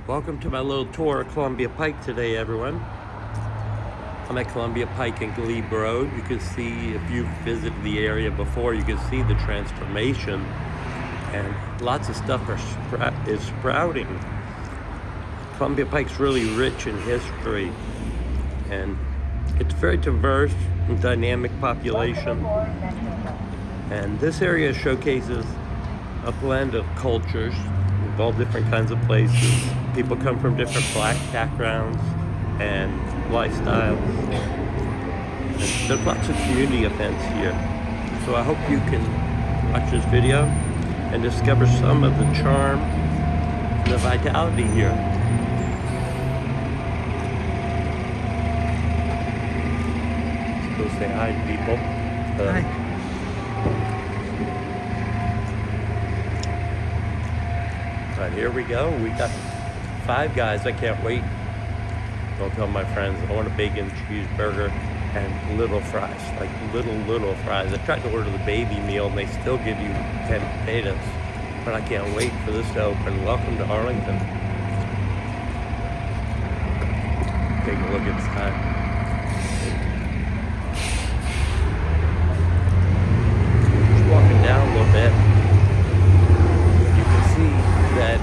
Welcome to my little tour of Columbia Pike today, everyone. I'm at Columbia Pike and Glebe Road. You can see, if you've visited the area before, you can see the transformation, and lots of stuff is sprouting. Columbia Pike's really rich in history, and it's a very diverse and dynamic population. And this area showcases a blend of cultures of all different kinds of places. People come from different Black backgrounds and lifestyles. And there's lots of community events here. So I hope you can watch this video and discover some of the charm and the vitality here. Let's go say hi to people. Hi. But here we go. We got Five Guys. I can't wait. I'll tell my friends I want a bacon cheeseburger and little fries, like little fries. I tried to order the baby meal and they still give you 10 potatoes, but I can't wait for this to open. Welcome to Arlington. Take a look inside. Just walking down a little bit, you can see that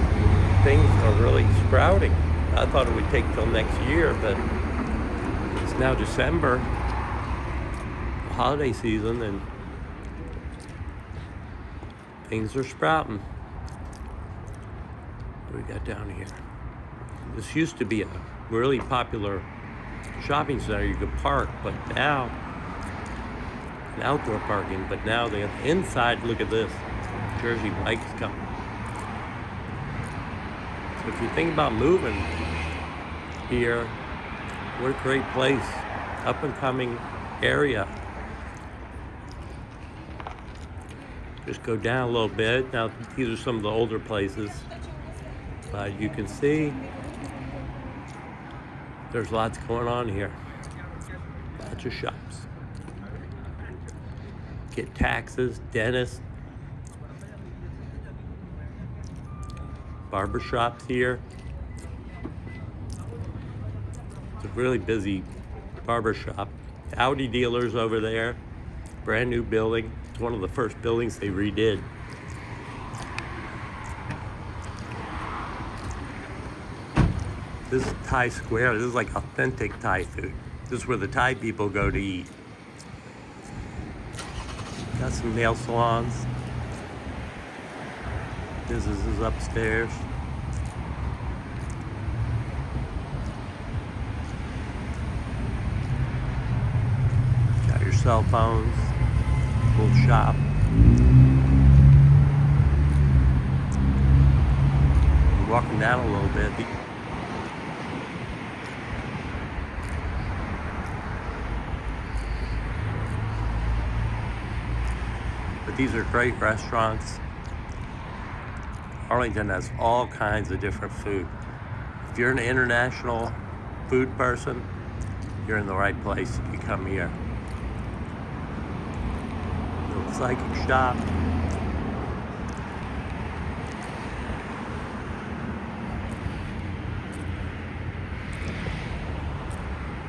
things are really sprouting. I thought it would take till next year, but it's now December, holiday season, and things are sprouting. What do we got down here? This used to be a really popular shopping center. You could park, but now, an outdoor parking, but now the inside, look at this. Jersey Mike's coming. So if you think about moving here, what a great place, up and coming area. Just go down a little bit. Now these are some of the older places, but you can see there's lots going on here. Lots of shops. Get taxes, dentists, barber shops here. It's a really busy barber shop. Audi dealers over there. Brand new building. It's one of the first buildings they redid. This is Thai Square. This is like authentic Thai food. This is where the Thai people go to eat. Got some nail salons. This is upstairs. Got your cell phones, little shop. Walking down a little bit. But these are great restaurants. Arlington has all kinds of different food. If you're an international food person, you're in the right place if you come here. Little psychic shop.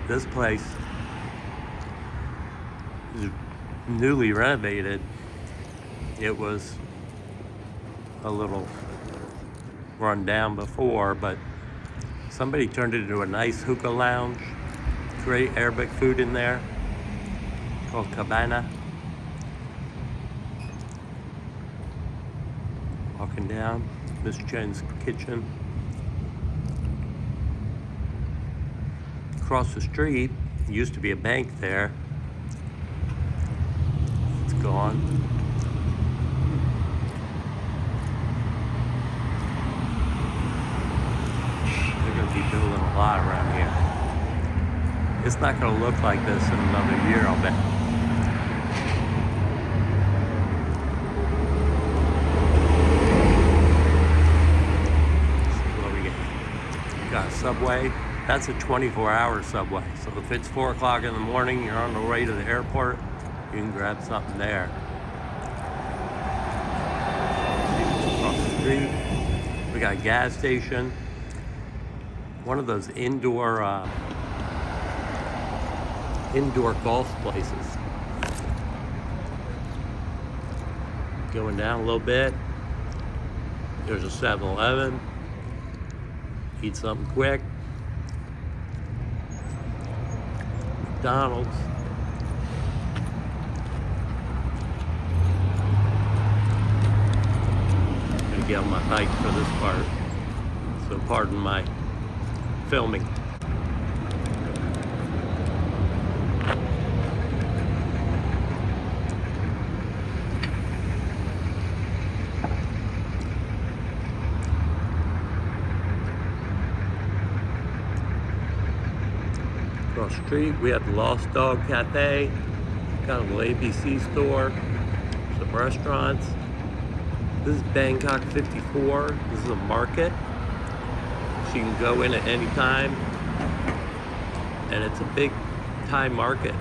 This place is newly renovated. It was a little run down before, but somebody turned it into a nice hookah lounge. Great Arabic food in there called Cabana. Walking down, Miss Chen's kitchen. Across the street, used to be a bank there. It's gone. Be building a lot around here. It's not going to look like this in another year, I'll bet. See what we got. Got a subway. That's a 24-hour subway. So if it's 4 o'clock in the morning, you're on the way to the airport, you can grab something there. Across the street, we got a gas station. one of those indoor golf places. Going down a little bit, there's a 7-Eleven. Eat something quick. McDonald's. I'm gonna get on my bike for this part, so pardon my filming. Across the street, we have the Lost Dog Cafe, got a little ABC store, some restaurants. This is Bangkok 54. This is a market, so you can go in at any time, and it's a big Thai market.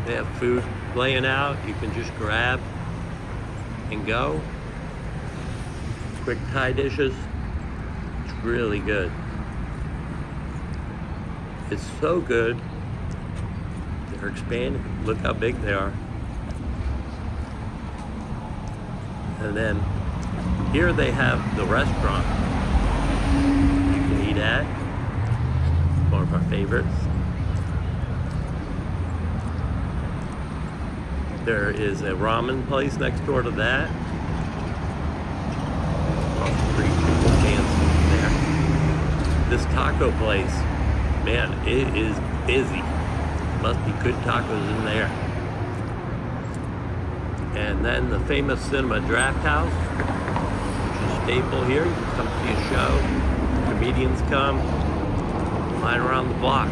They have food laying out. You can just grab and go. Quick Thai dishes. It's really good. It's so good, they're expanding. Look how big they are. And then here they have the restaurant you can eat at. One of our favorites. There is a ramen place next door to that. Across the street, people dancing there. This taco place, man, it is busy. Must be good tacos in there. And then the famous Cinema Draft House, which is a staple here. You can come see a show. Comedians come, line around the block.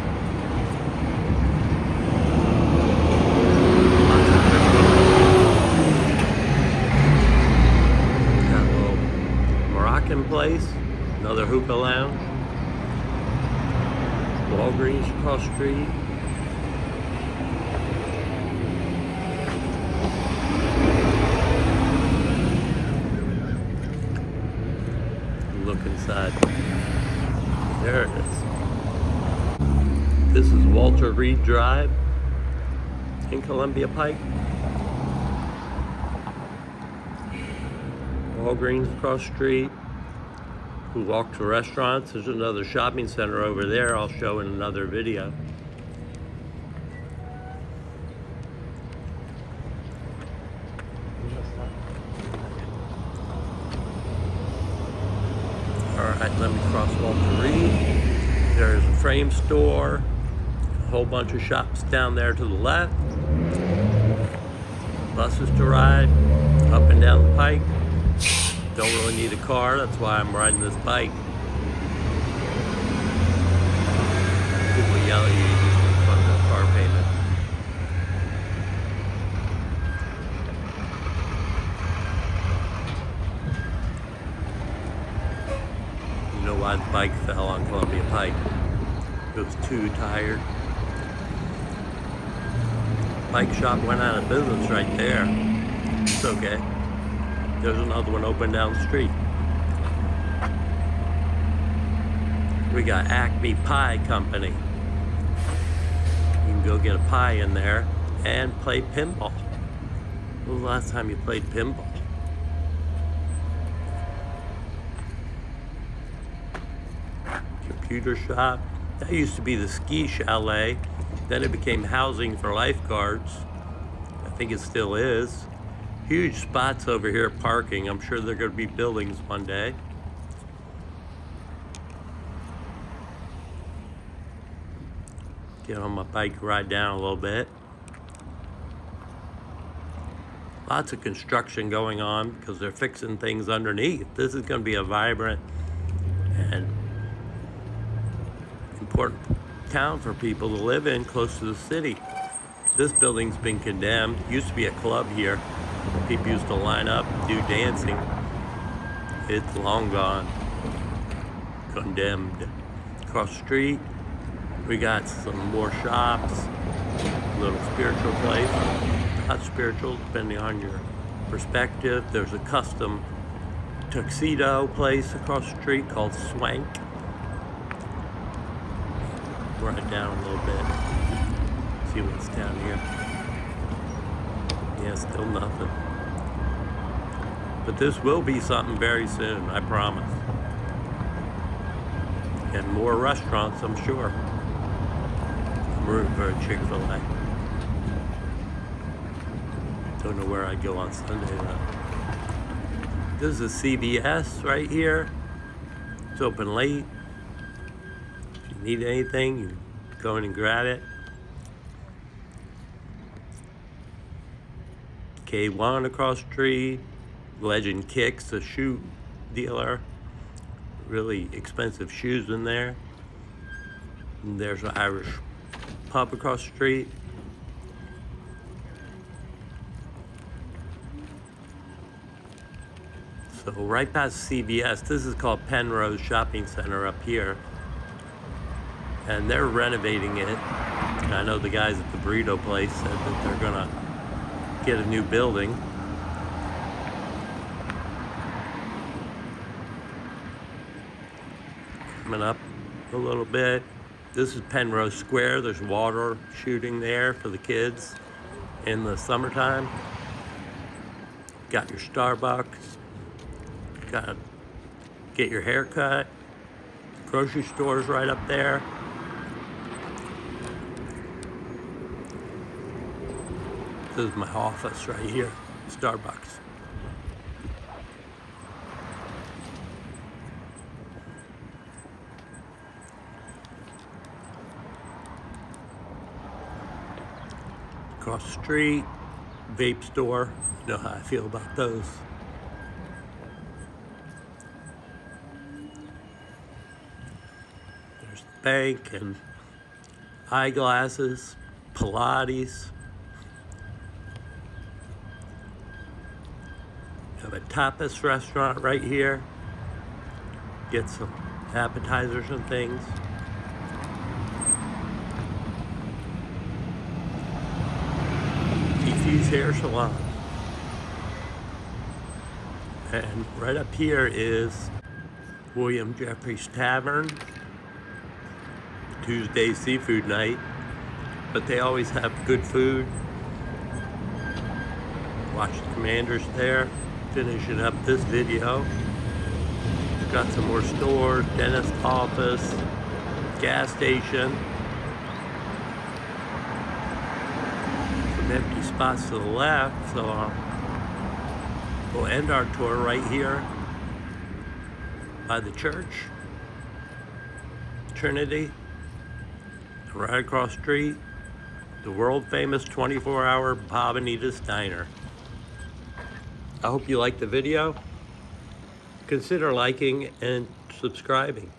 Got a little Moroccan place, another hookah lounge. Walgreens across the street. Look inside. There it is. This is Walter Reed Drive in Columbia Pike. Walgreens across the street. We walk to restaurants. There's another shopping center over there I'll show in another video. Alright, let me cross Walter Reed. There's a frame store, a whole bunch of shops down there to the left. Buses to ride, up and down the Pike. Don't really need a car, that's why I'm riding this bike. People yell at you just in front of the car payment. You know why the bike fell on Columbia Pike? It was too tired. Bike shop went out of business right there. It's okay. There's another one open down the street. We got Acme Pie Company. You can go get a pie in there and play pinball. When was the last time you played pinball? Computer shop. That used to be the ski chalet. Then it became housing for lifeguards. I think it still is. Huge spots over here parking. I'm sure they're going to be buildings one day. Get on my bike, ride down a little bit. Lots of construction going on because they're fixing things underneath. This is going to be a vibrant and important town for people to live in, close to the city. This building's been condemned. Used to be a club here. People used to line up and do dancing. It's long gone. Condemned. Across the street, we got some more shops. A little spiritual place. Not spiritual, depending on your perspective. There's a custom tuxedo place across the street called Swank. Run down a little bit. See what's down here. Yeah, still nothing. But this will be something very soon, I promise. And more restaurants, I'm sure. I'm rooting for a Chick-fil-A. Don't know where I'd go on Sunday though. This is a CVS right here. It's open late. If you need anything, you go in and grab it. K1 across the street. Legend Kicks, a shoe dealer. Really expensive shoes in there. And there's an Irish pub across the street. So right past CVS, this is called Penrose Shopping Center up here. And they're renovating it. I know the guys at the burrito place said that they're gonna get a new building. Coming up a little bit. This is Penrose Square. There's water shooting there for the kids in the summertime. Got your Starbucks. Got to get your hair cut. Grocery stores right up there. This is my office right here, Starbucks. Across the street, vape store. You know how I feel about those. There's the bank and eyeglasses, Pilates. Have a tapas restaurant right here. Get some appetizers and things. Fifi's Hair Salon. And right up here is William Jeffrey's Tavern. Tuesday seafood night. But they always have good food. Watch the Commanders there. Finishing up this video. Got some more stores, dentist office, gas station. Some empty spots to the left, so we'll end our tour right here by the church, Trinity. Right across the street, the world famous 24-hour Bob and Edith's Diner. I hope you liked the video. Consider liking and subscribing.